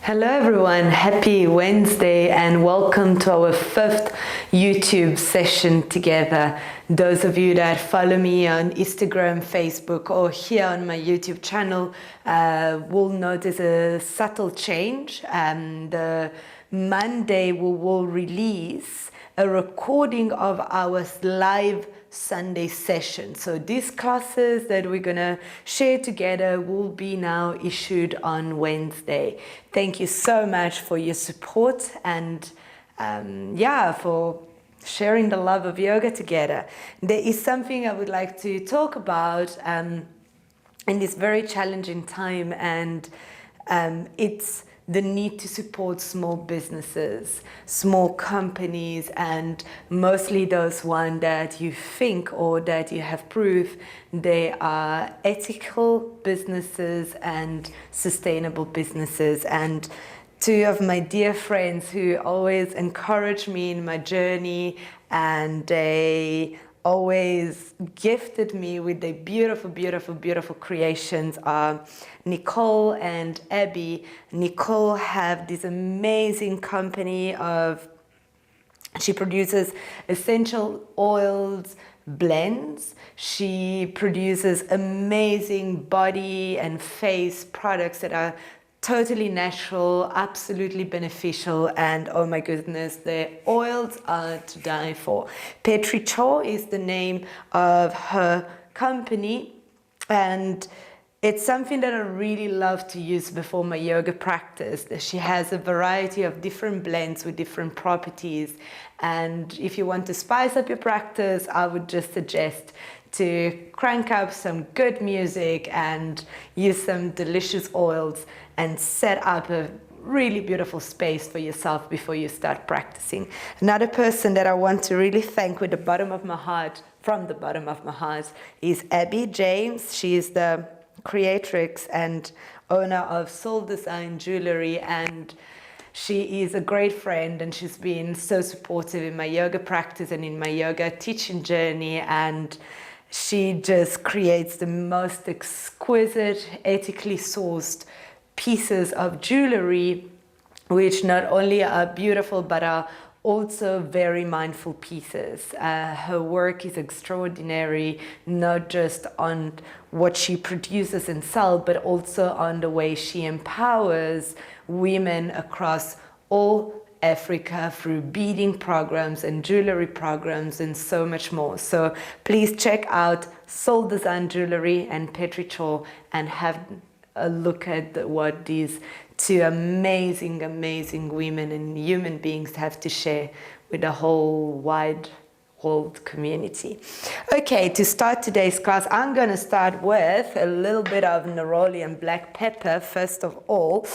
Hello everyone, happy Wednesday and welcome to our 5th YouTube session together. Those of you that follow me on Instagram, Facebook or here on my YouTube channel will notice a subtle change. The Monday we will release a recording of our live Sunday session. So these classes that we're gonna share together will be now issued on Wednesday. Thank you so much for your support and for sharing the love of yoga together. There is something I would like to talk about in this very challenging time, and it's the need to support small businesses, small companies, and mostly those ones that you think or that you have proof they are ethical businesses and sustainable businesses. And two of my dear friends who always encourage me in my journey, and they always gifted me with the beautiful, beautiful, beautiful creations are Nicole and Abby. Nicole have this amazing company of, she produces essential oils, blends. She produces amazing body and face products that are totally natural, absolutely beneficial, and oh my goodness, the oils are to die for. Petri Cho is the name of her company, and it's something that I really love to use before my yoga practice. She has a variety of different blends with different properties, and if you want to spice up your practice, I would just suggest to crank up some good music and use some delicious oils and set up a really beautiful space for yourself before you start practicing. Another person that I want to really thank with the bottom of my heart, from the bottom of my heart, is Abby James. She is the creatrix and owner of Soul Design Jewelry, and she is a great friend, and she's been so supportive in my yoga practice and in my yoga teaching journey, and she just creates the most exquisite, ethically sourced pieces of jewelry, which not only are beautiful but are also very mindful pieces. Her work is extraordinary, not just on what she produces and sells, but also on the way she empowers women across all Africa through beading programs and jewelry programs and so much more. So please check out Soul Design Jewelry and Petri Cho and have a look at what these two amazing, amazing women and human beings have to share with the whole wide world community. Okay, to start today's class, I'm going to start with a little bit of neroli and black pepper first of all,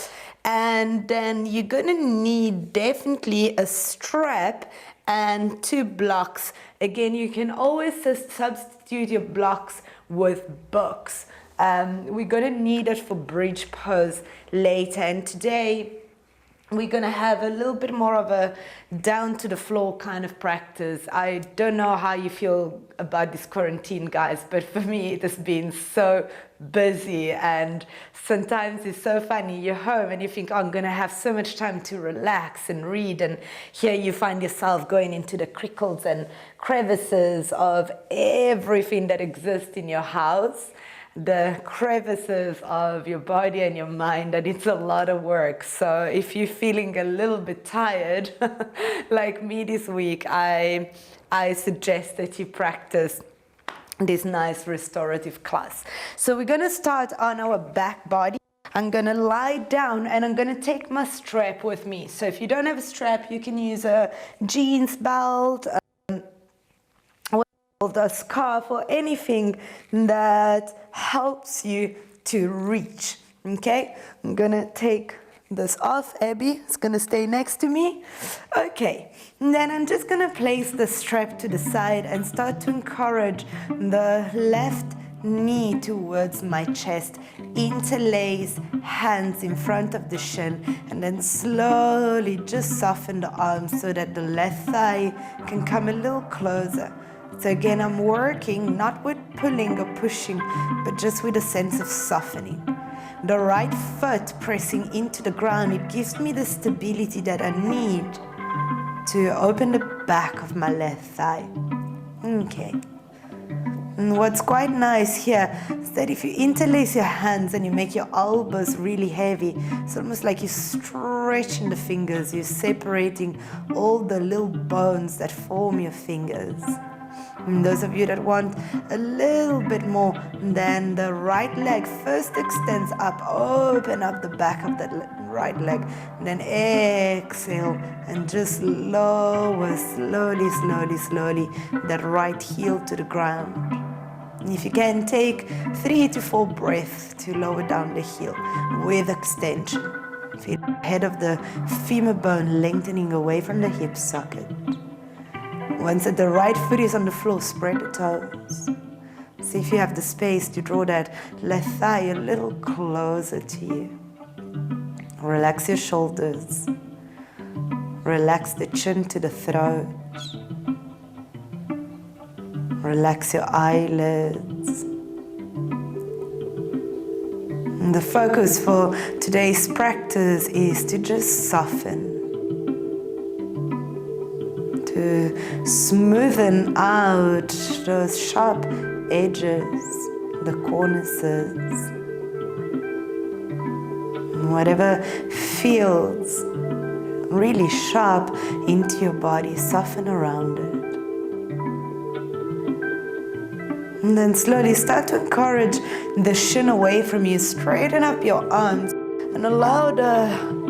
and then you're going to need definitely a strap and 2 blocks. Again, you can always substitute your blocks with books. We're going to need it for bridge pose later, and today we're going to have a little bit more of a down to the floor kind of practice. I don't know how you feel about this quarantine, guys, but for me it has been so busy, and sometimes it's so funny. You're home and you think, oh, I'm going to have so much time to relax and read, and here you find yourself going into the crinkles and crevices of everything that exists in your house, the crevices of your body and your mind, and it's a lot of work. So if you're feeling a little bit tired like me this week, I suggest that you practice this nice restorative class. So we're going to start on our back body. I'm going to lie down and I'm going to take my strap with me. So if you don't have a strap, you can use a jeans belt, a scarf, or anything that helps you to reach. Okay, I'm gonna take this off. Abby is gonna stay next to me. Okay, and then I'm just gonna place the strap to the side and start to encourage the left knee towards my chest, interlace hands in front of the shin, and then slowly just soften the arms so that the left thigh can come a little closer. So again, I'm working not with pulling or pushing, but just with a sense of softening. The right foot pressing into the ground, it gives me the stability that I need to open the back of my left thigh. Okay. And what's quite nice here is that if you interlace your hands and you make your elbows really heavy, it's almost like you're stretching the fingers, you're separating all the little bones that form your fingers. And those of you that want a little bit more, then the right leg first extends up, open up the back of that right leg, and then exhale and just lower slowly that right heel to the ground. And if you can, take 3 to 4 breaths to lower down the heel with extension. Feel the head of the femur bone lengthening away from the hip socket. Once that the right foot is on the floor, spread the toes. See if you have the space to draw that left thigh a little closer to you. Relax your shoulders. Relax the chin to the throat. Relax your eyelids. And the focus for today's practice is to just soften, to smoothen out those sharp edges, the cornices. Whatever feels really sharp into your body, soften around it. And then slowly start to encourage the shin away from you. Straighten up your arms and allow the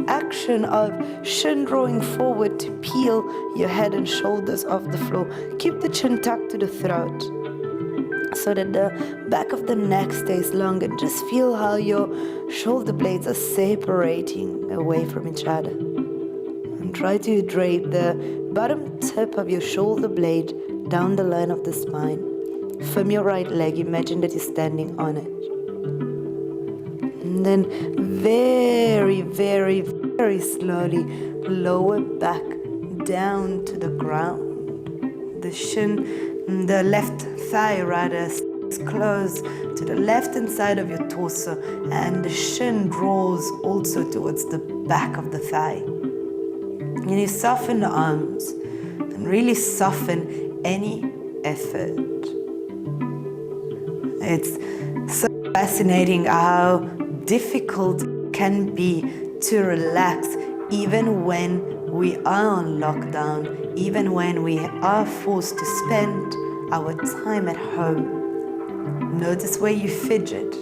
action of shin drawing forward to peel your head and shoulders off the floor. Keep the chin tucked to the throat so that the back of the neck stays long, and just feel how your shoulder blades are separating away from each other. And try to drape the bottom tip of your shoulder blade down the line of the spine. Firm your right leg, imagine that you're standing on it. And then very slowly lower back down to the ground. The shin, the left thigh rather, is close to the left hand side of your torso, and the shin draws also towards the back of the thigh. And you soften the arms and really soften any effort. It's so fascinating how difficult it can be to relax even when we are on lockdown, even when we are forced to spend our time at home. Notice where you fidget.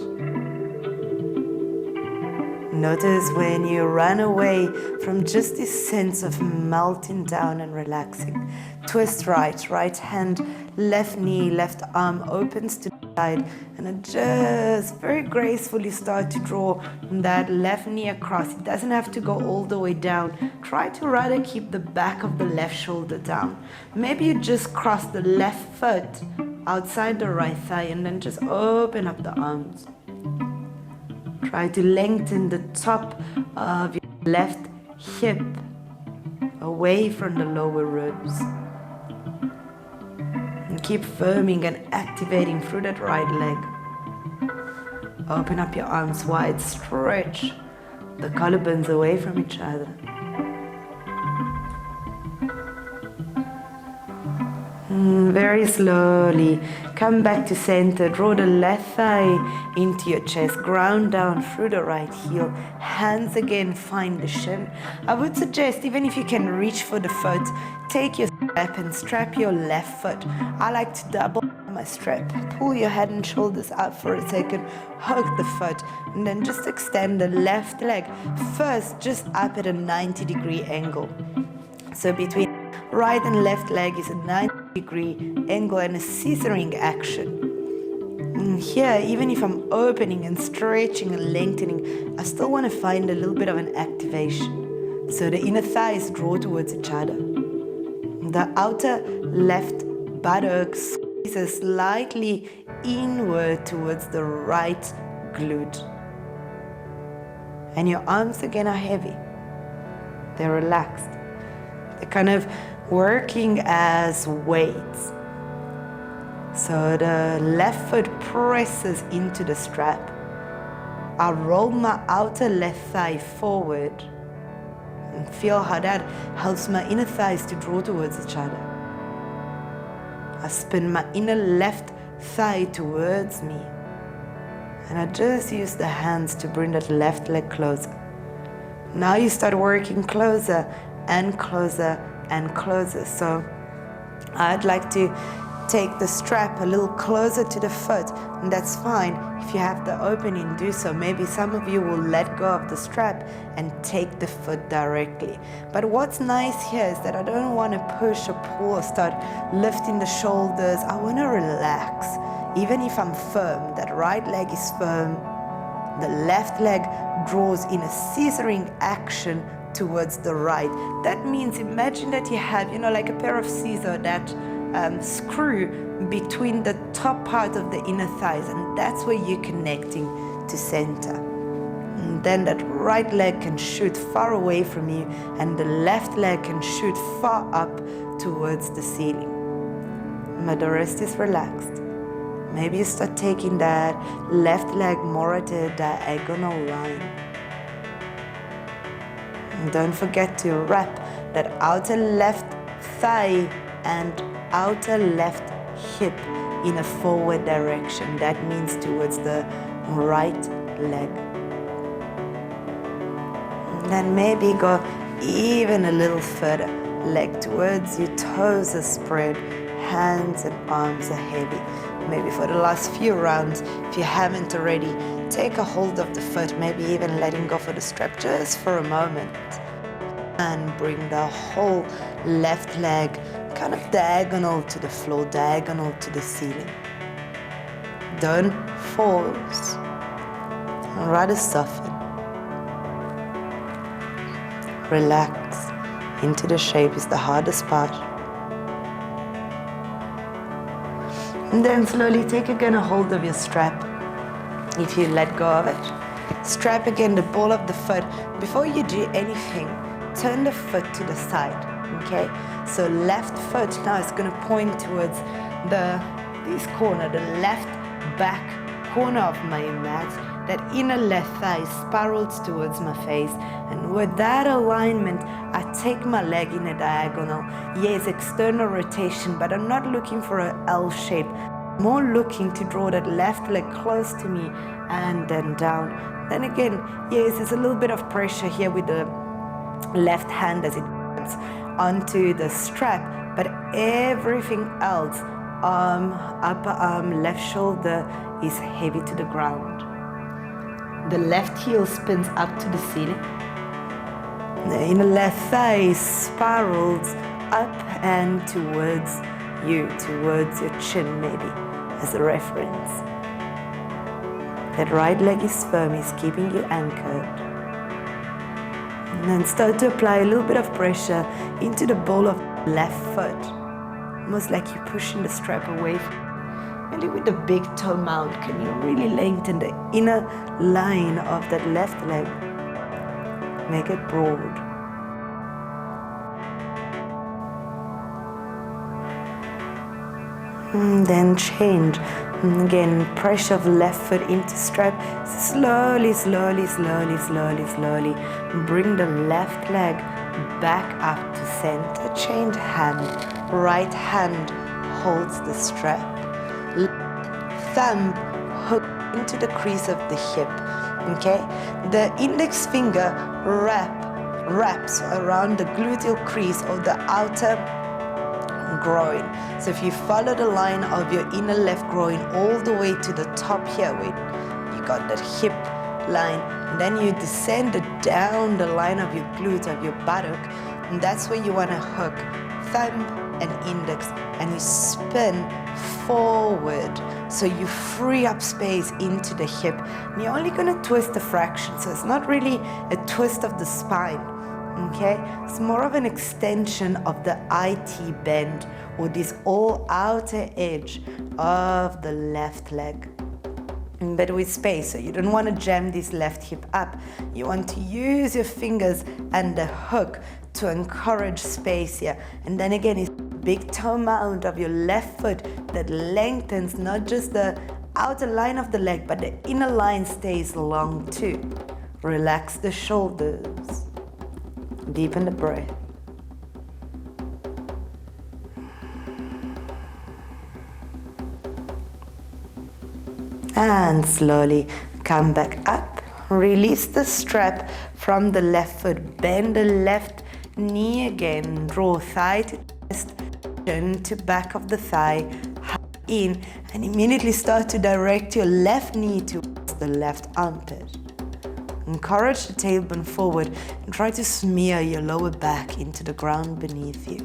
Notice when you run away from just this sense of melting down and relaxing. Twist right hand, left knee, left arm opens to the side, and then just very gracefully start to draw that left knee across. It doesn't have to go all the way down. Try to rather keep the back of the left shoulder down. Maybe you just cross the left foot outside the right thigh and then just open up the arms. Try to lengthen the top of your left hip away from the lower ribs. And keep firming and activating through that right leg. Open up your arms wide, stretch the collarbones away from each other. Very slowly, come back to center, draw the left thigh into your chest, ground down through the right heel, hands again find the shin. I would suggest, even if you can reach for the foot, take your strap and strap your left foot. I like to double my strap, pull your head and shoulders up for a second, hug the foot, and then just extend the left leg first just up at a 90-degree angle. So between right and left leg is a 90-degree angle and a scissoring action. And here, even if I'm opening and stretching and lengthening, I still want to find a little bit of an activation. So the inner thighs draw towards each other. The outer left buttock squeezes slightly inward towards the right glute. And your arms again are heavy. They're relaxed. They're kind of working as weights. So the left foot presses into the strap. I roll my outer left thigh forward and feel how that helps my inner thighs to draw towards each other. I spin my inner left thigh towards me, and I just use the hands to bring that left leg closer. Now you start working closer and closer and closer. So I'd like to take the strap a little closer to the foot, and that's fine. If you have the opening, do so. Maybe some of you will let go of the strap and take the foot directly. But what's nice here is that I don't want to push or pull or start lifting the shoulders. I want to relax. Even if I'm firm, that right leg is firm, the left leg draws in a scissoring action towards the right. That means, imagine that you have, like a pair of scissors that screw between the top part of the inner thighs, and that's where you're connecting to center. And then that right leg can shoot far away from you, and the left leg can shoot far up towards the ceiling. But the rest is relaxed. Maybe you start taking that left leg more at a diagonal line. And don't forget to wrap that outer left thigh and outer left hip in a forward direction. That means towards the right leg. And then maybe go even a little further. Leg towards you, toes are spread, hands and arms are heavy. Maybe for the last few rounds, if you haven't already, take a hold of the foot, maybe even letting go for the strap just for a moment. And bring the whole left leg kind of diagonal to the floor, diagonal to the ceiling. Don't force, rather soften. Relax. Into the shape is the hardest part. And then slowly take again a hold of your strap. If you let go of it, strap again the ball of the foot. Before you do anything, turn the foot to the side, okay? So left foot now is going to point towards this corner, the left back corner of my mat. That inner left thigh spirals towards my face. And with that alignment, I take my leg in a diagonal. Yes, external rotation, but I'm not looking for an L shape. More looking to draw that left leg close to me and then down. Then again, yes, there's a little bit of pressure here with the left hand as it comes onto the strap, but everything else, arm, upper arm, left shoulder is heavy to the ground. The left heel spins up to the ceiling. The inner left thigh spirals up and towards you, towards your chin maybe, as a reference. That right leg is firm, is keeping you anchored. And then start to apply a little bit of pressure into the ball of the left foot. Almost like you're pushing the strap away from you. Really with the big toe mount, can you really lengthen the inner line of that left leg? Make it broad. And then change. And again, pressure of left foot into strap. Slowly, slowly, slowly, slowly, slowly. Bring the left leg back up to center. Change hand. Right hand holds the strap. Thumb hook into the crease of the hip. Okay? The index finger wraps around the gluteal crease or the outer groin. So if you follow the line of your inner left groin all the way to the top here, you got that hip line, and then you descend down the line of your glute, of your buttock, and that's where you want to hook thumb and index, and you spin forward. So you free up space into the hip. And you're only going to twist a fraction, so it's not really a twist of the spine. Okay, it's more of an extension of the IT bend, or this all outer edge of the left leg. But with space, so you don't want to jam this left hip up. You want to use your fingers and the hook to encourage space here. And then again, it's big toe mount of your left foot that lengthens not just the outer line of the leg, but the inner line stays long too. Relax the shoulders. Deepen the breath. And slowly come back up. Release the strap from the left foot. Bend the left knee again. Draw thigh to chest, chin to back of the thigh. Hug in and immediately start to direct your left knee towards the left armpit. Encourage the tailbone forward and try to smear your lower back into the ground beneath you.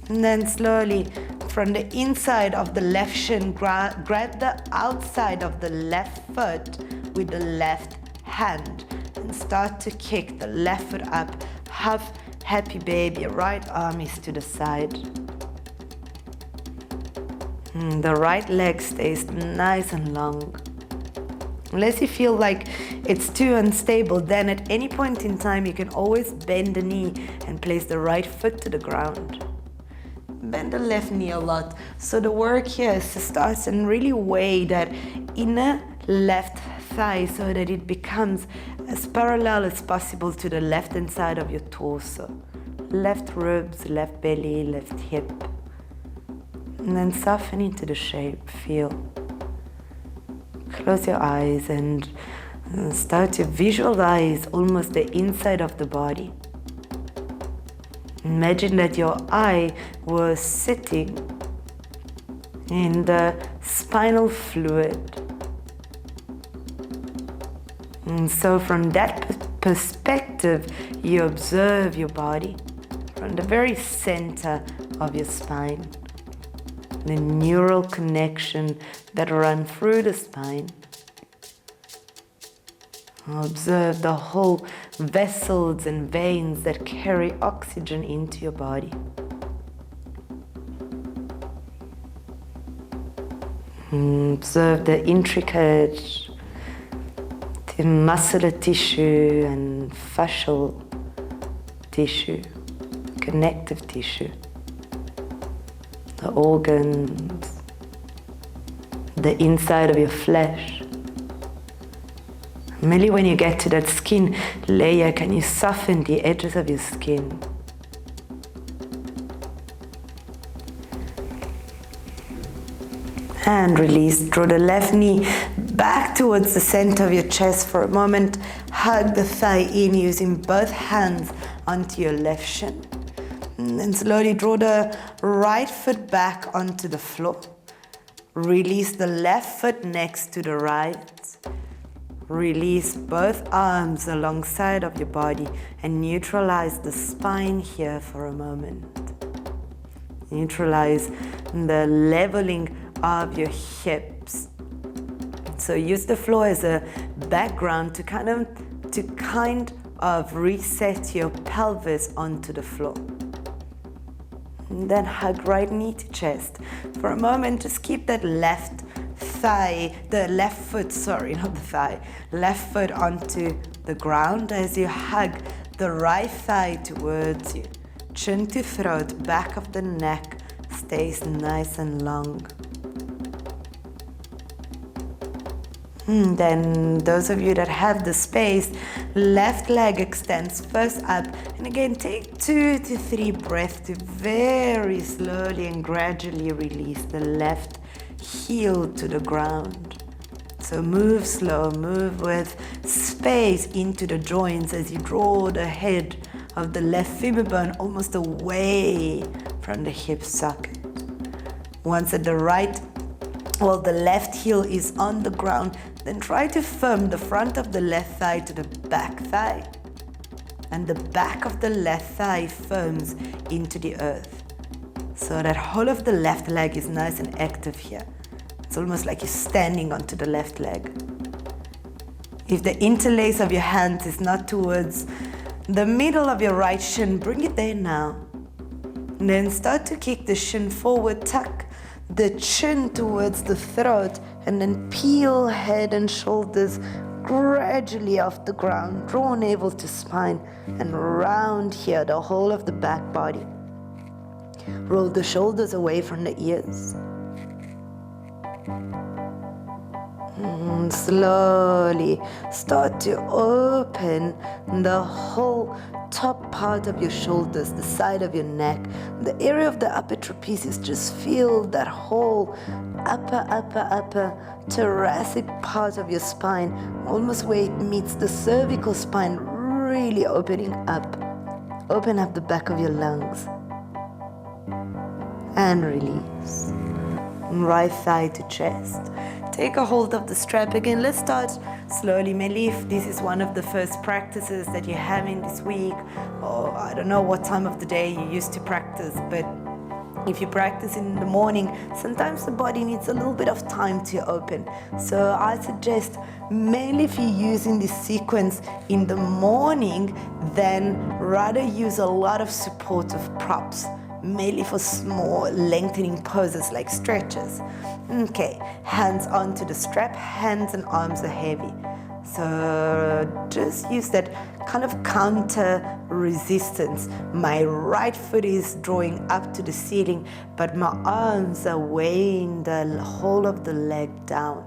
And then slowly from the inside of the left shin, grab the outside of the left foot with the left hand and start to kick the left foot up. Half happy baby, right arm is to the side. The right leg stays nice and long. Unless you feel like it's too unstable, then at any point in time you can always bend the knee and place the right foot to the ground. Bend the left knee a lot. So the work here is to start and really weigh that inner left thigh so that it becomes as parallel as possible to the left hand side of your torso. Left ribs, left belly, left hip. And then soften into the shape, feel. Close your eyes and start to visualize almost the inside of the body. Imagine that your eye was sitting in the spinal fluid. And so from that perspective, you observe your body from the very center of your spine. The neural connection that run through the spine. Observe the whole vessels and veins that carry oxygen into your body. Observe the intricate muscular tissue and fascial tissue, connective tissue, the organs, the inside of your flesh. Merely when you get to that skin layer, can you soften the edges of your skin? And release. Draw the left knee back towards the center of your chest for a moment. Hug the thigh in using both hands onto your left shin. And then slowly draw the right foot back onto the floor. Release the left foot next to the right. Release both arms alongside of your body and neutralize the spine here for a moment. Neutralize the leveling of your hips. So use the floor as a background to kind of reset your pelvis onto the floor. And then hug right knee to chest. For a moment, just keep that left foot onto the ground as you hug the right thigh towards you. Chin to throat, back of the neck stays nice and long. Then those of you that have the space, left leg extends first up, and again take 2 to 3 breaths to very slowly and gradually release the left heel to the ground. So move slow, move with space into the joints as you draw the head of the left femur bone almost away from the hip socket. Once at the left heel is on the ground, then try to firm the front of the left thigh to the back thigh. And the back of the left thigh firms into the earth. So that whole of the left leg is nice and active here. It's almost like you're standing onto the left leg. If the interlace of your hands is not towards the middle of your right shin, bring it there now. And then start to kick the shin forward, tuck the chin towards the throat, and then peel head and shoulders gradually off the ground. Draw navel to spine and round here the whole of the back body. Roll the shoulders away from the ears. Slowly start to open the whole top part of your shoulders, the side of your neck, the area of the upper trapezius. Just feel that whole upper thoracic part of your spine, almost where it meets the cervical spine, really opening up. Open up the back of your lungs and release. Right thigh to chest. Take a hold of the strap again. Let's start slowly. Maybe if this is one of the first practices that you're having this week, or I don't know what time of the day you used to practice, but if you practice in the morning, sometimes the body needs a little bit of time to open. So I suggest, mainly if you're using this sequence in the morning, then rather use a lot of supportive props, mainly for small lengthening poses like stretches. Okay, hands onto the strap, hands and arms are heavy. So just use that kind of counter resistance. My right foot is drawing up to the ceiling, but my arms are weighing the whole of the leg down.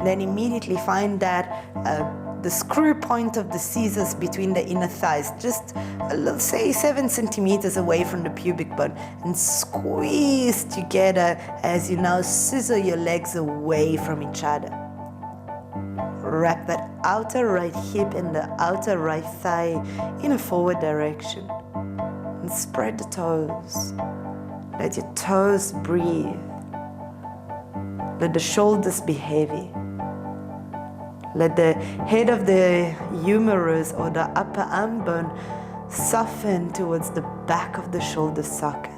Then immediately find that the screw point of the scissors between the inner thighs, just let's say 7 centimeters away from the pubic bone, and squeeze together as you now scissor your legs away from each other. Wrap that outer right hip and the outer right thigh in a forward direction. And spread the toes. Let your toes breathe. Let the shoulders be heavy. Let the head of the humerus or the upper arm bone soften towards the back of the shoulder socket.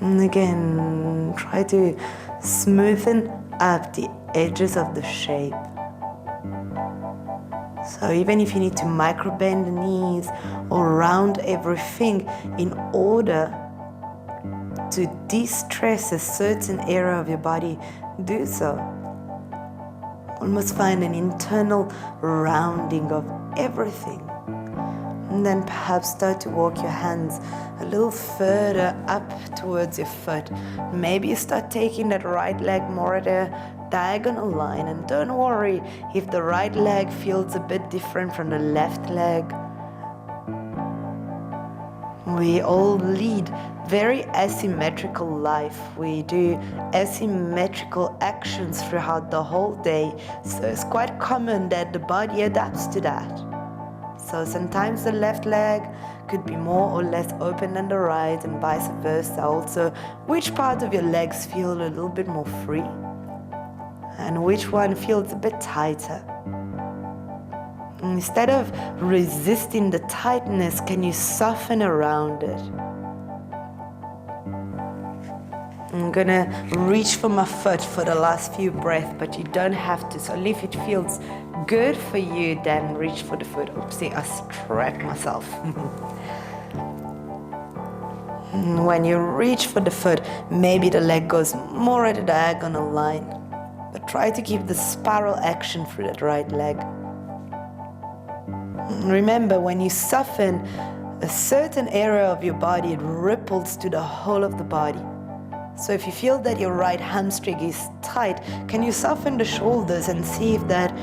And again, try to smoothen up the edges of the shape. So even if you need to micro bend the knees or round everything in order to de-stress a certain area of your body, do so. Almost find an internal rounding of everything. And then perhaps start to walk your hands a little further up towards your foot. Maybe you start taking that right leg more at a diagonal line. And don't worry if the right leg feels a bit different from the left leg. We all lead very asymmetrical life. We do asymmetrical actions throughout the whole day. So it's quite common that the body adapts to that. So sometimes the left leg could be more or less open than the right, and vice versa. Also, which part of your legs feel a little bit more free and which one feels a bit tighter. Instead of resisting the tightness, can you soften around it? I'm gonna reach for my foot for the last few breaths, but you don't have to. So if it feels good for you, then reach for the foot. Oopsie, I strapped myself. When you reach for the foot, maybe the leg goes more at a diagonal line, but try to keep the spiral action through that right leg. Remember, when you soften a certain area of your body, it ripples to the whole of the body. So if you feel that your right hamstring is tight, can you soften the shoulders and see if that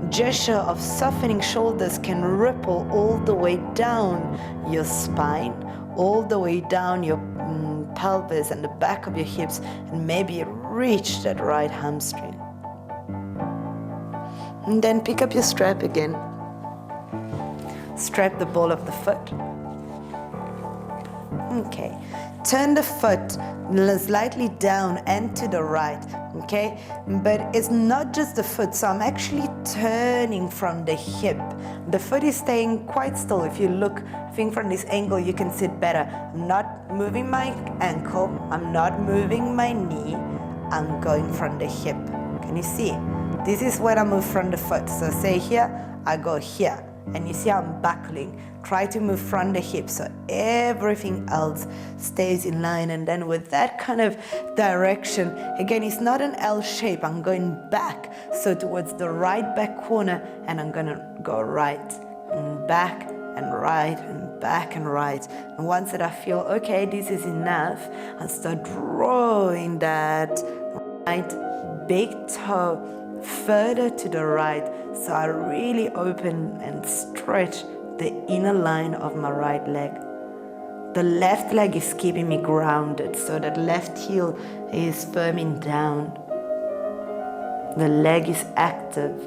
gesture of softening shoulders can ripple all the way down your spine, all the way down your pelvis and the back of your hips, and maybe reach that right hamstring. And then pick up your strap again. Strap the ball of the foot. Okay. Turn the foot slightly down and to the right, okay? But it's not just the foot, so I'm actually turning from the hip. The foot is staying quite still. If you look, I think from this angle you can see it better. I'm not moving my ankle, I'm not moving my knee, I'm going from the hip. Can you see? This is when I move from the foot. So say here, I go here. And you see I'm buckling. Try to move from the hip so everything else stays in line. And then with that kind of direction, again, it's not an L shape. I'm going back, so towards the right back corner, and I'm gonna go right and back and right and back and right. And once that I feel, okay, this is enough, I start drawing that right big toe further to the right. So I really open and stretch the inner line of my right leg. The left leg is keeping me grounded, so that left heel is firming down. The leg is active.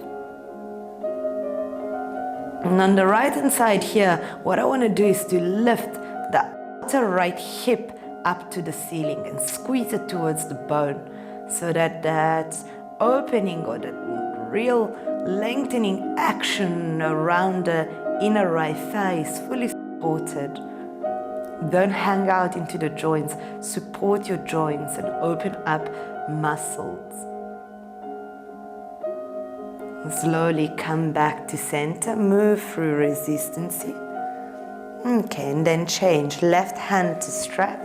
And on the right hand side here, what I want to do is to lift the outer right hip up to the ceiling and squeeze it towards the bone, so that that opening or the real lengthening action around the inner right thigh is fully supported. Don't hang out into the joints. Support your joints and open up muscles. Slowly come back to center. Move through resistance. Okay, and then change. Left hand to strap.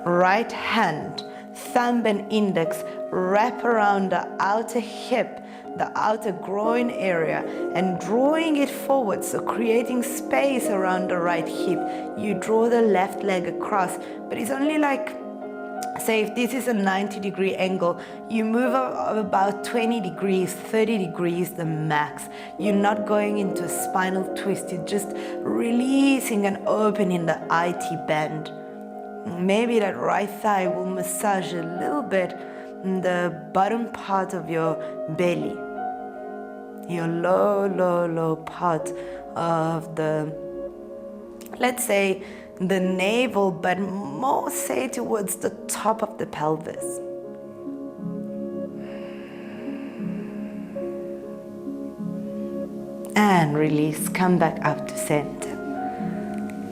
Right hand, thumb and index wrap around the outer hip, the outer groin area, and drawing it forward, so creating space around the right hip. You draw the left leg across, but it's only like, say if this is a 90-degree angle, you move of about 20 degrees, 30 degrees the max. You're not going into a spinal twist, you're just releasing and opening the IT band. Maybe that right thigh will massage a little bit the bottom part of your belly, your low part of the, let's say, the navel, but more say towards the top of the pelvis. And release, come back up to center.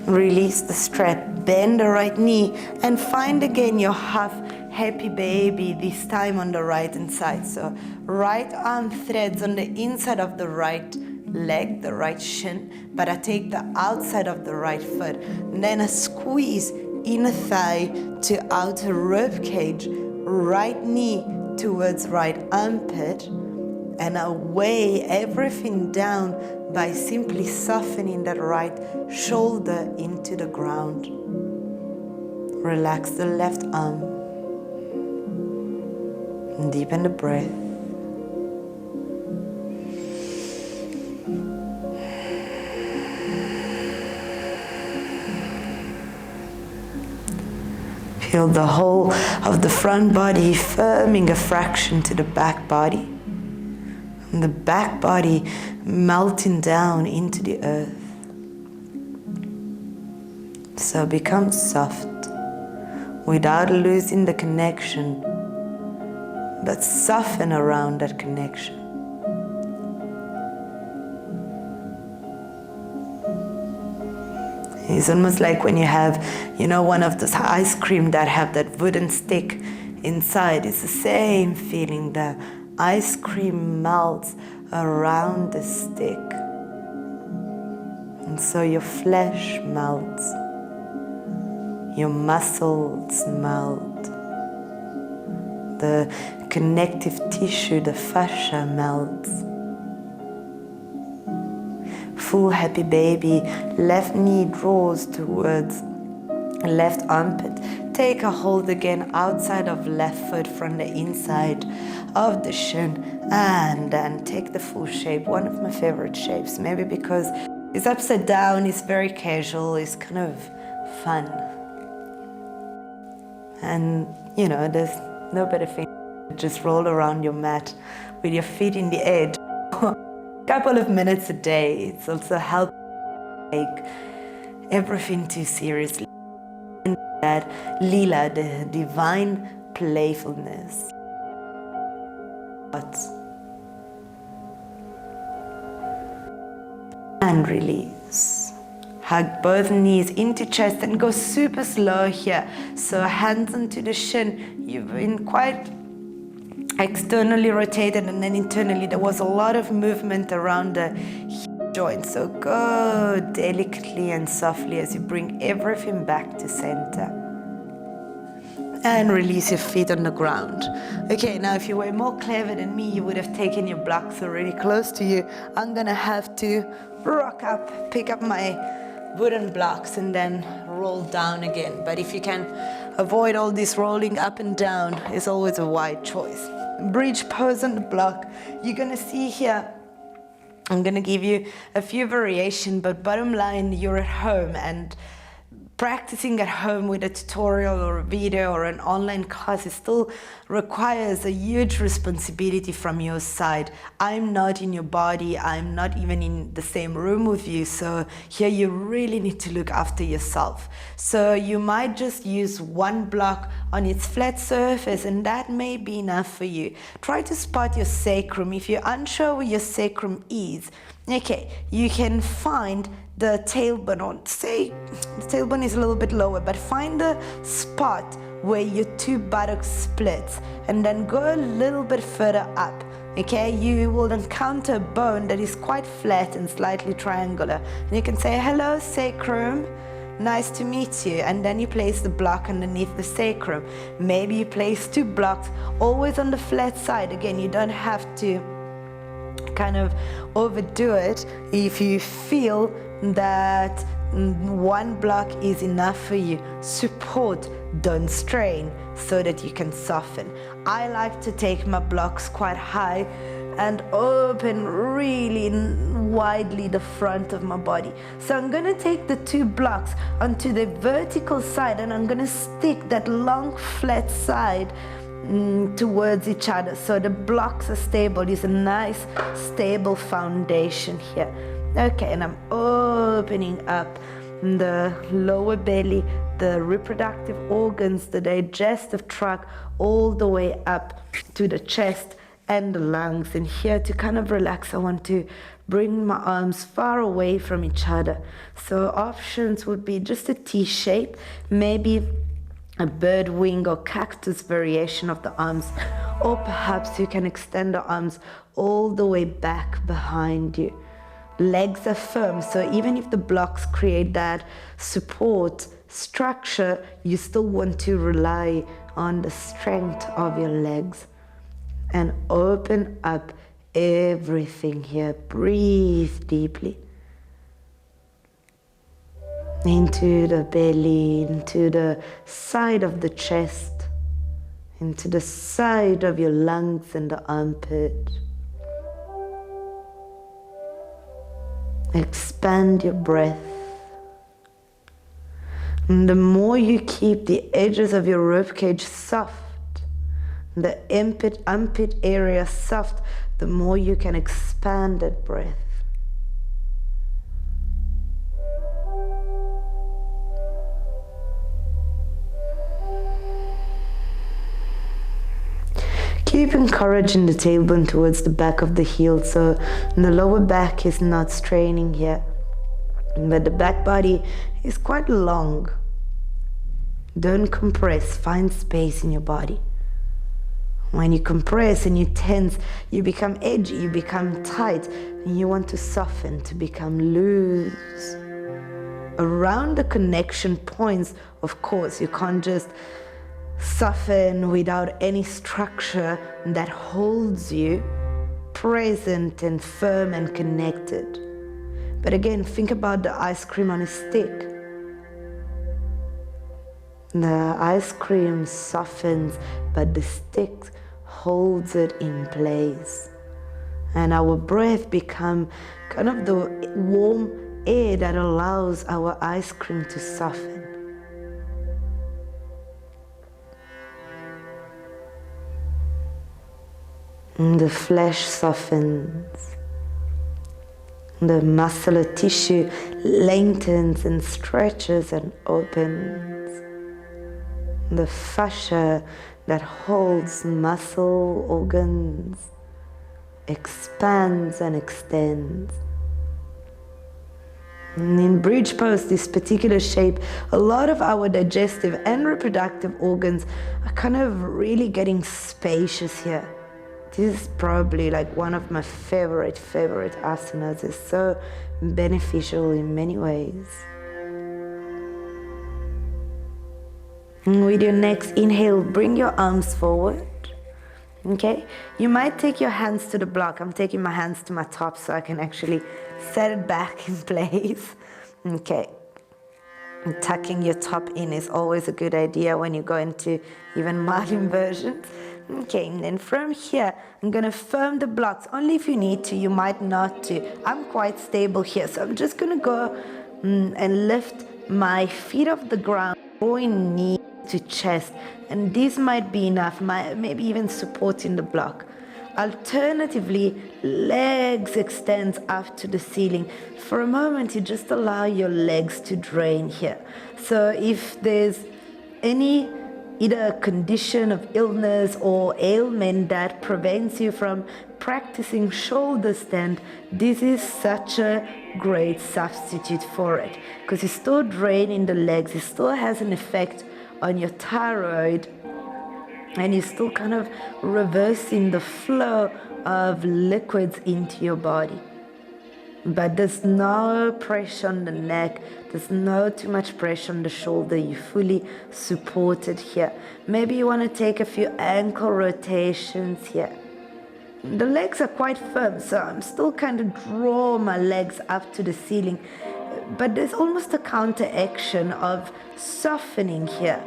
Release the strap, bend the right knee, and find again your half happy baby, this time on the right hand side. So right arm threads on the inside of the right leg, the right shin, but I take the outside of the right foot. And then I squeeze inner thigh to outer rib cage, right knee towards right armpit, and I weigh everything down by simply softening that right shoulder into the ground. Relax the left arm. Deepen the breath. Feel the whole of the front body firming a fraction to the back body. And the back body melting down into the earth. So become soft without losing the connection, but soften around that connection. It's almost like when you have, one of those ice cream that have that wooden stick inside. It's the same feeling. The ice cream melts around the stick. And so your flesh melts. Your muscles melt. The connective tissue, the fascia melts. Full happy baby. Left knee draws towards left armpit. Take a hold again outside of left foot from the inside of the shin, and then take the full shape. One of my favorite shapes, maybe because it's upside down, it's very casual, it's kind of fun. And there's no better thing than just roll around your mat with your feet in the edge. Couple of minutes a day. It's also helped take everything too seriously. And that lila, the divine playfulness. And release. Hug both knees into chest and go super slow here. So hands onto the shin. You've been quite externally rotated, and then internally there was a lot of movement around the hip joint. So go delicately and softly as you bring everything back to center. And release your feet on the ground. Okay, now if you were more clever than me, you would have taken your blocks already close to you. I'm gonna have to rock up, pick up my wooden blocks and then roll down again. But if you can avoid all this rolling up and down, it's always a wise choice. Bridge pose on the block. You're gonna see here, I'm gonna give you a few variations, but bottom line, you're at home, and practicing at home with a tutorial or a video or an online class, it still requires a huge responsibility from your side. I'm not in your body, I'm not even in the same room with you, so here you really need to look after yourself. So you might just use one block on its flat surface, and that may be enough for you. Try to spot your sacrum. If you're unsure where your sacrum is, okay, you can find the tailbone, or say the tailbone is a little bit lower, but find the spot where your two buttocks splits, and then go a little bit further up. Okay, you will encounter a bone that is quite flat and slightly triangular, and you can say, hello sacrum, nice to meet you, and then you place the block underneath the sacrum. Maybe you place two blocks always on the flat side. Again, you don't have to kind of overdo it. If you feel that one block is enough for you, support, don't strain, so that you can soften. I like to take my blocks quite high and open really widely the front of my body. So I'm gonna take the two blocks onto the vertical side, and I'm gonna stick that long flat side towards each other, so the blocks are stable. It's a nice stable foundation here. Okay, and I'm opening up the lower belly, the reproductive organs, the digestive tract, all the way up to the chest and the lungs. And here, to kind of relax, I want to bring my arms far away from each other. So options would be just a T shape, maybe a bird wing or cactus variation of the arms, or perhaps you can extend the arms all the way back behind you. Legs are firm, so even if the blocks create that support structure, you still want to rely on the strength of your legs. And open up everything here. Breathe deeply into the belly, into the side of the chest, into the side of your lungs and the armpit. Expand your breath. And the more you keep the edges of your ribcage soft, the armpit area soft, the more you can expand that breath. Keep encouraging the tailbone towards the back of the heel, so the lower back is not straining here, but the back body is quite long. Don't compress, find space in your body. When you compress and you tense, you become edgy, you become tight, and you want to soften, to become loose. Around the connection points, of course, you can't just soften without any structure that holds you present and firm and connected. But again, think about the ice cream on a stick. The ice cream softens, but the stick holds it in place. And our breath becomes kind of the warm air that allows our ice cream to soften. And the flesh softens. The muscular tissue lengthens and stretches and opens. The fascia that holds muscle organs expands and extends. And in bridge pose, this particular shape, a lot of our digestive and reproductive organs are kind of really getting spacious here. This is probably like one of my favorite asanas. It's so beneficial in many ways. And with your next inhale, bring your arms forward. Okay? You might take your hands to the block. I'm taking my hands to my top so I can actually set it back in place. Okay. And tucking your top in is always a good idea when you go into even mild inversions. Okay, and then from here, I'm gonna firm the blocks. Only if you need to, you might not to. I'm quite stable here, so I'm just gonna go and lift my feet off the ground, going knee to chest, and this might be enough, maybe even supporting the block. Alternatively, legs extends up to the ceiling. For a moment, you just allow your legs to drain here. So if there's any either condition of illness or ailment that prevents you from practicing shoulder stand, this is such a great substitute for it, because it's still draining the legs, it still has an effect on your thyroid, and you're still kind of reversing the flow of liquids into your body. But there's no pressure on the neck, there's no too much pressure on the shoulder, you're fully supported here. Maybe you want to take a few ankle rotations here. The legs are quite firm, so I'm still kind of draw my legs up to the ceiling, but there's almost a counteraction of softening here.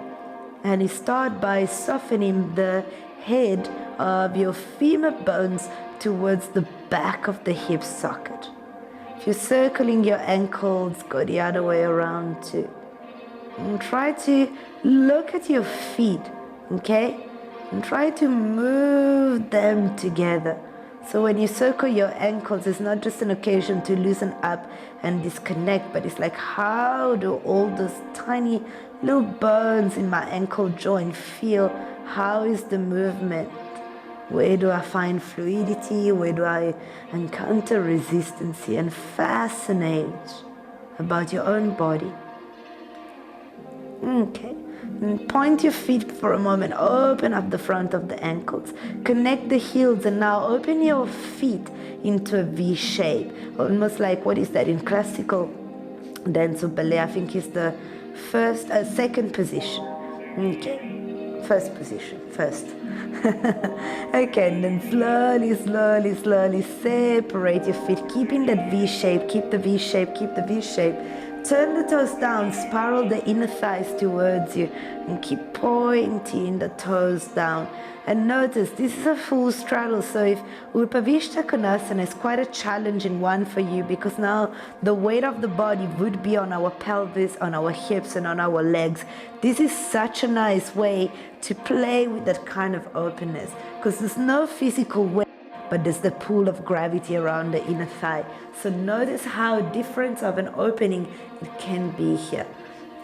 And you start by softening the head of your femur bones towards the back of the hip socket. If you're circling your ankles, go the other way around too. And try to look at your feet, okay? And try to move them together. So when you circle your ankles, it's not just an occasion to loosen up and disconnect, but it's like, how do all those tiny little bones in my ankle joint feel? How is the movement? Where do I find fluidity? Where do I encounter resistance? And fascinate about your own body. Okay. And point your feet for a moment. Open up the front of the ankles. Connect the heels, and now open your feet into a V shape. Almost like, what is that in classical dance or ballet? I think is the second position. Okay. First position. First. Okay, and then slowly separate your feet, keeping that V shape, keep the V shape, keep the V shape. Turn the toes down, spiral the inner thighs towards you, and keep pointing the toes down. And notice, this is a full straddle, so if Upavishta Konasana is quite a challenging one for you, because now the weight of the body would be on our pelvis, on our hips, and on our legs. This is such a nice way to play with that kind of openness, because there's no physical weight, but there's the pull of gravity around the inner thigh. So notice how different of an opening it can be here.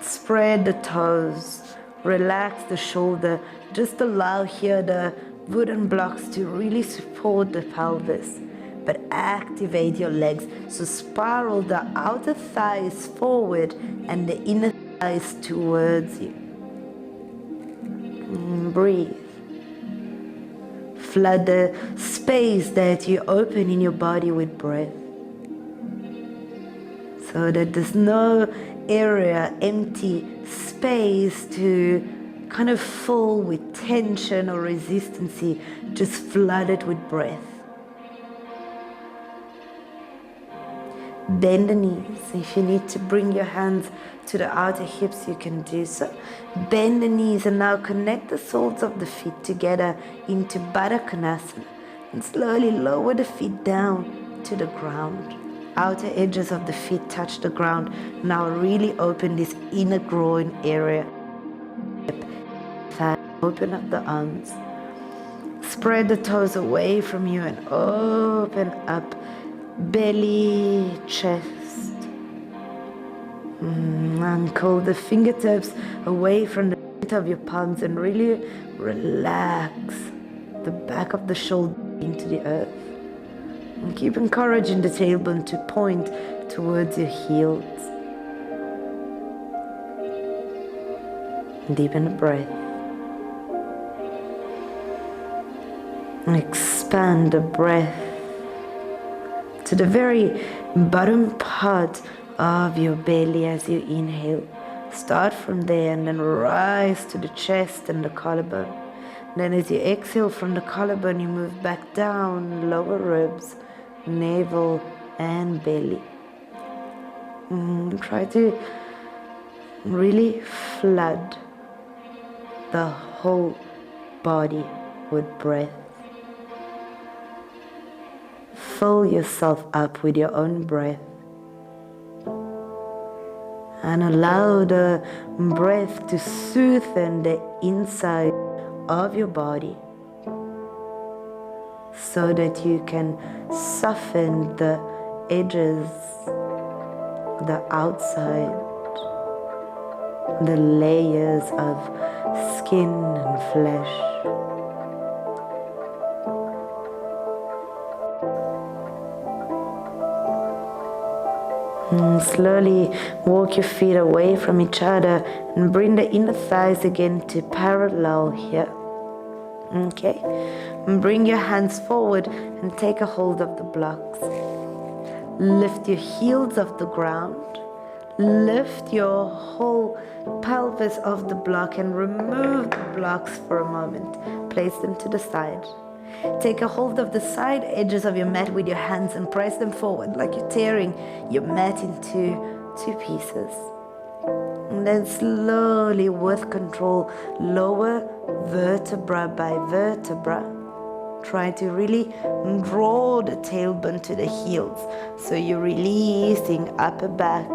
Spread the toes, relax the shoulder, just allow here the wooden blocks to really support the pelvis, but activate your legs. So spiral the outer thighs forward and the inner thighs towards you. Breathe. Flood the space that you open in your body with breath, so that there's no area, empty space to kind of full with tension or resistance. Just flood it with breath. Bend the knees. If you need to bring your hands to the outer hips, you can do so. Bend the knees, and now connect the soles of the feet together into Baddha Konasana, and slowly lower the feet down to the ground. Outer edges of the feet touch the ground. Now really open this inner groin area. Open up the arms. Spread the toes away from you and open up belly, chest. Ankle the fingertips away from the center of your palms, and really relax the back of the shoulder into the earth. And keep encouraging the tailbone to point towards your heels. Deepen the breath. Expand the breath to the very bottom part of your belly as you inhale. Start from there and then rise to the chest and the collarbone. Then as you exhale from the collarbone, you move back down, lower ribs, navel and belly. Try to really flood the whole body with breath. Fill yourself up with your own breath and allow the breath to soothe the inside of your body so that you can soften the edges, the outside, the layers of skin and flesh. And slowly walk your feet away from each other and bring the inner thighs again to parallel here. Okay, and bring your hands forward and take a hold of the blocks. Lift your heels off the ground. Lift your whole pelvis off the block and remove the blocks for a moment. Place them to the side. Take a hold of the side edges of your mat with your hands and press them forward like you're tearing your mat into 2 pieces. And then slowly, with control, lower vertebra by vertebra. Try to really draw the tailbone to the heels. So you're releasing upper back,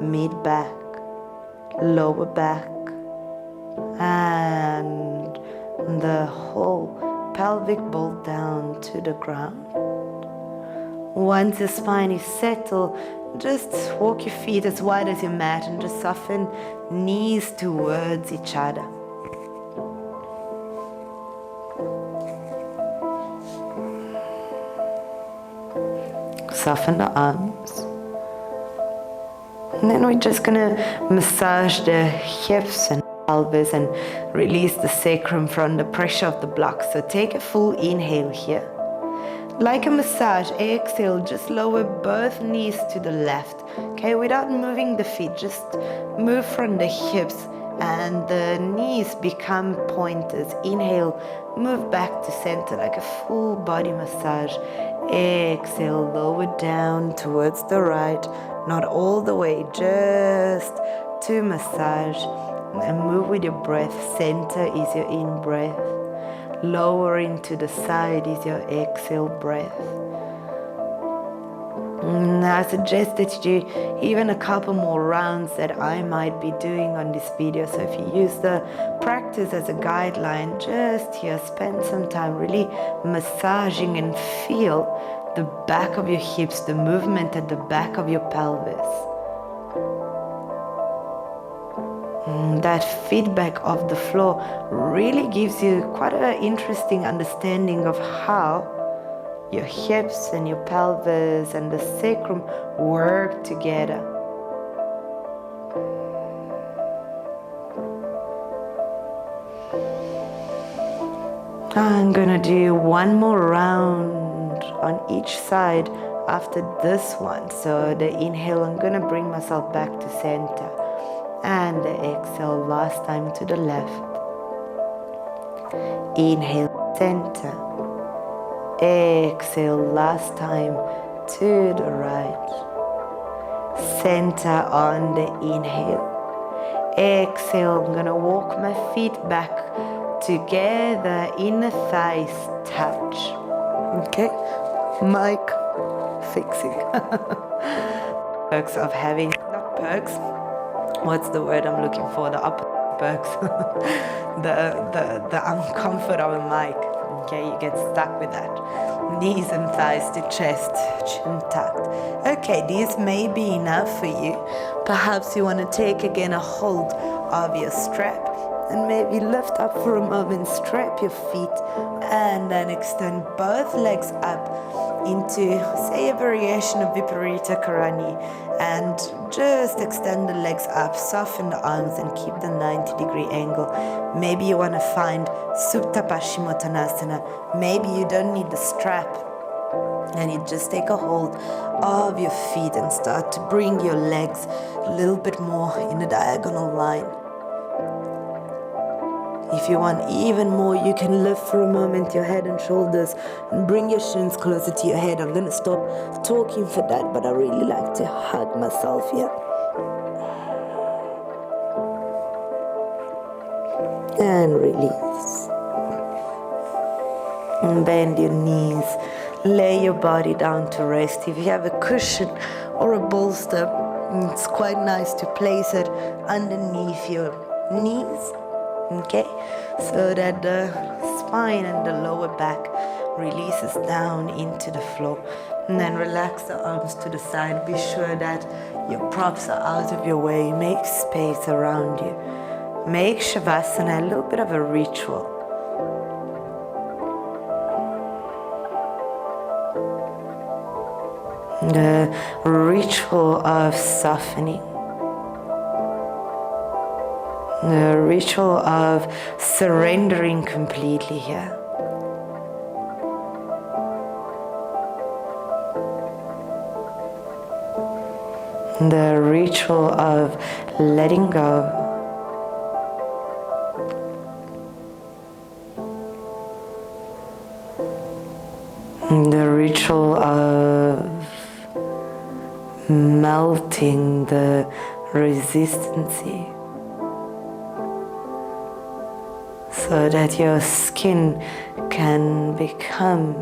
mid back, lower back, and the whole pelvic bowl down to the ground. Once your spine is settled, just walk your feet as wide as your mat and just soften knees towards each other. Soften the arms. And then we're just gonna massage the hips and pelvis and release the sacrum from the pressure of the block. So take a full inhale here. Like a massage, exhale, just lower both knees to the left. Okay, without moving the feet, just move from the hips and the knees become pointers. Inhale, move back to center like a full body massage. Exhale, lower down towards the right, not all the way, just to massage. And move with your breath. Center is your in breath. Lowering to the side is your exhale breath. Now I suggest that you do even a couple more rounds that I might be doing on this video. So if you use the practice as a guideline, just here spend some time really massaging and feel the back of your hips, the movement at the back of your pelvis. That feedback of the floor really gives you quite an interesting understanding of how your hips and your pelvis and the sacrum work together. I'm gonna do one more round on each side after this one. So the inhale, I'm gonna bring myself back to center. And the exhale, last time to the left. Inhale, center. Exhale, last time to the right. Center on the inhale. Exhale, I'm gonna walk my feet back together, inner thighs touch. Okay, mic fixing. Perks of having, not perks, what's the word I'm looking for? The upper perks. the uncomfort of a mic. Okay, you get stuck with that. Knees and thighs to chest, chin tucked. Okay, these may be enough for you. Perhaps you want to take again a hold of your strap and maybe lift up for a moment, strap your feet, and then extend both legs up into, say, a variation of Viparita Karani, and just extend the legs up, soften the arms and keep the 90-degree angle. Maybe you want to find Supta Paschimottanasana. Maybe you don't need the strap and you just take a hold of your feet and start to bring your legs a little bit more in a diagonal line. If you want even more, you can lift for a moment your head and shoulders and bring your shins closer to your head. I'm going to stop talking for that, but I really like to hug myself here. and release. And bend your knees, lay your body down to rest. If you have a cushion or a bolster, it's quite nice to place it underneath your knees, okay? So that the spine and the lower back releases down into the floor. And then relax the arms to the side. Be sure that your props are out of your way. Make space around you. Make Shavasana a little bit of a ritual. The ritual of softening. The ritual of surrendering completely here. The ritual of letting go. The ritual of melting the resistance so that your skin can become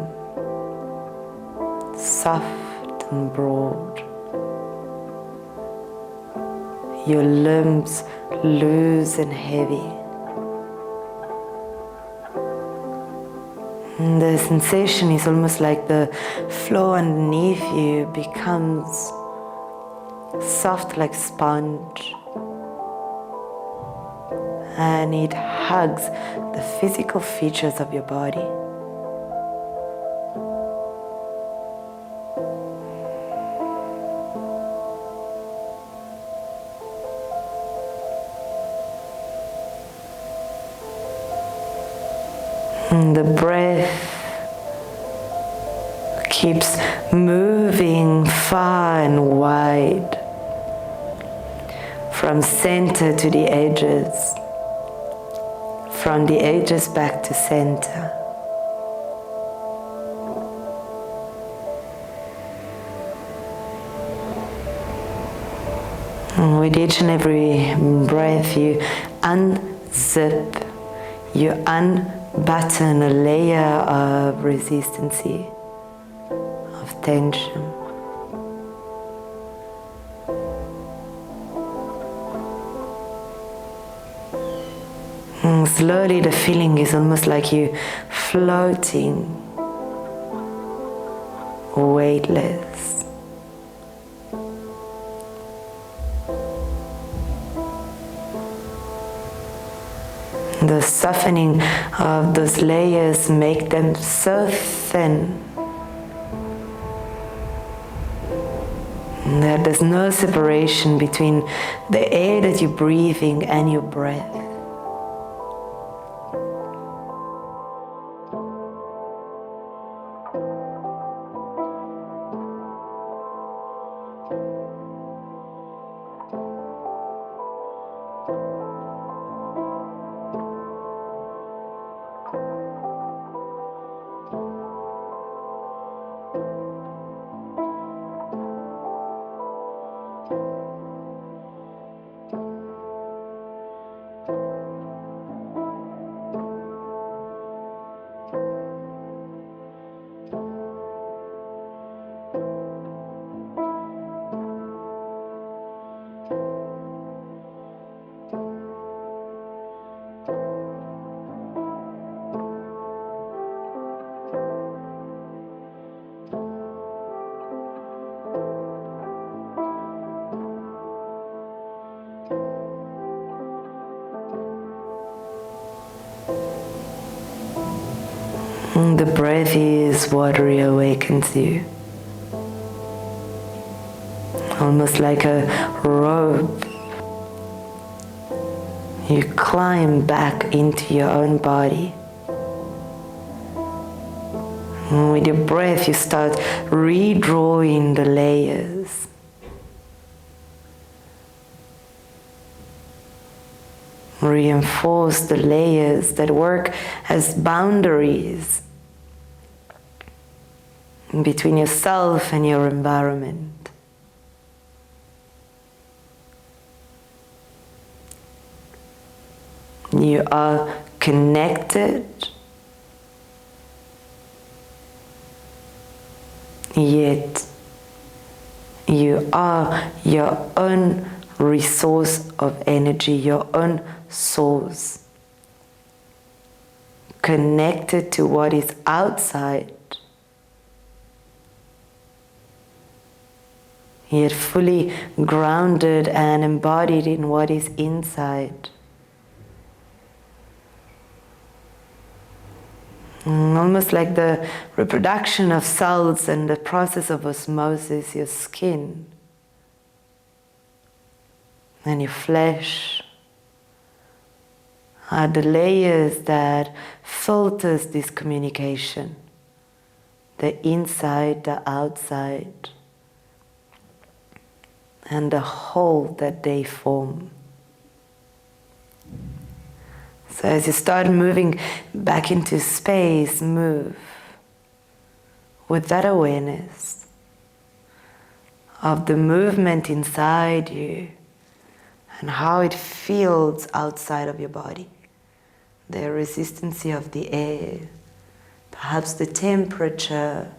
soft and broad. Your limbs loose and heavy. And the sensation is almost like the floor underneath you becomes soft like sponge, and it hugs the physical features of your body. And the breath keeps moving far and wide, from center to the edges, from the edges back to center. And with each and every breath, you unzip, you unbutton a layer of resistance, of tension. And slowly the feeling is almost like you floating, weightless. The softening of those layers make them so thin that there's no separation between the air that you're breathing and your breath. The breath is what reawakens you. Almost like a rope. You climb back into your own body. And with your breath, you start redrawing the layers. Reinforce the layers that work as boundaries between yourself and your environment. You are connected, yet you are your own resource of energy, your own source. Connected to what is outside, yet fully grounded and embodied in what is inside. Almost like the reproduction of cells and the process of osmosis, your skin and your flesh are the layers that filters this communication, the inside, the outside, and the whole that they form. So as you start moving back into space, move with that awareness of the movement inside you and how it feels outside of your body. The resistance of the air, perhaps the temperature,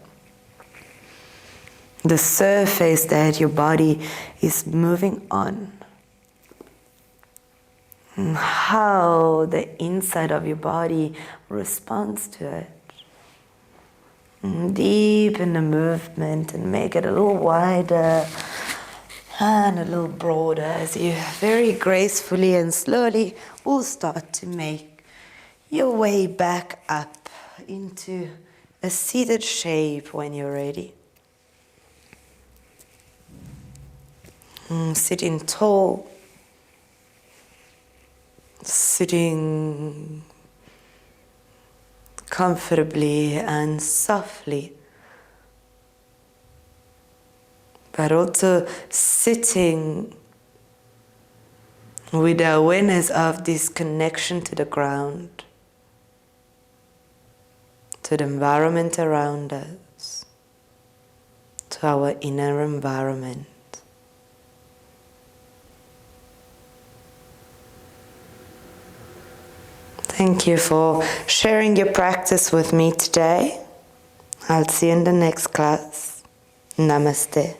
the surface that your body is moving on. And how the inside of your body responds to it. And deepen the movement and make it a little wider and a little broader as you very gracefully and slowly will start to make your way back up into a seated shape when you're ready. Sitting tall, sitting comfortably and softly, but also sitting with the awareness of this connection to the ground, to the environment around us, to our inner environment. Thank you for sharing your practice with me today. I'll see you in the next class. Namaste.